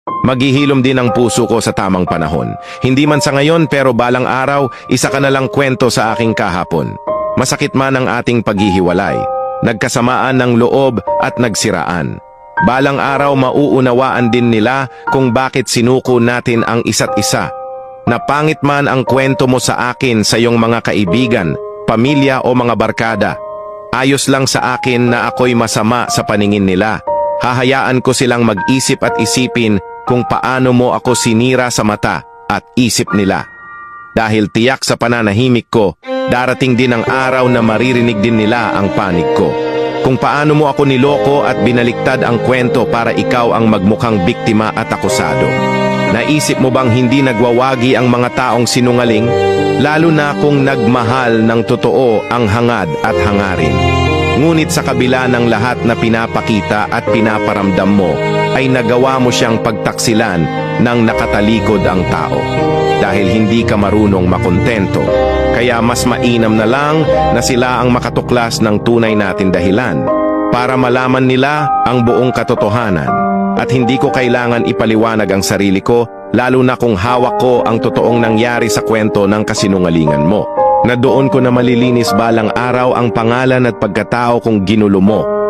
Maghihilom din ang puso ko sa tamang panahon. Hindi man sa ngayon pero balang araw, isa ka na lang kwento sa aking kahapon. Masakit man ang ating paghihiwalay. Nagkasamaan ng loob at nagsiraan. Balang araw mauunawaan din nila kung bakit sinuko natin ang isa't isa. Napangit man ang kwento mo sa akin sa iyong mga kaibigan, pamilya o mga barkada. Ayos lang sa akin na ako'y masama sa paningin nila. Hahayaan ko silang mag-isip at isipin kung paano mo ako sinira sa mata at isip nila. Dahil tiyak sa pananahimik ko, darating din ang araw na maririnig din nila ang panig ko. Kung paano mo ako niloko at binaliktad ang kwento para ikaw ang magmukhang biktima at akusado. Naisip mo bang hindi nagwawagi ang mga taong sinungaling? Lalo na kung nagmahal ng totoo ang hangad at hangarin. Ngunit sa kabila ng lahat na pinapakita at pinaparamdam mo, ay nagawa mo siyang pagtaksilan ng nakatalikod ang tao. Dahil hindi ka marunong makontento, kaya mas mainam na lang na sila ang makatuklas ng tunay natin dahilan para malaman nila ang buong katotohanan. At hindi ko kailangan ipaliwanag ang sarili ko, lalo na kung hawak ko ang totoong nangyari sa kwento ng kasinungalingan mo. Na doon ko na malilinis balang araw ang pangalan at pagkatao kong ginulo mo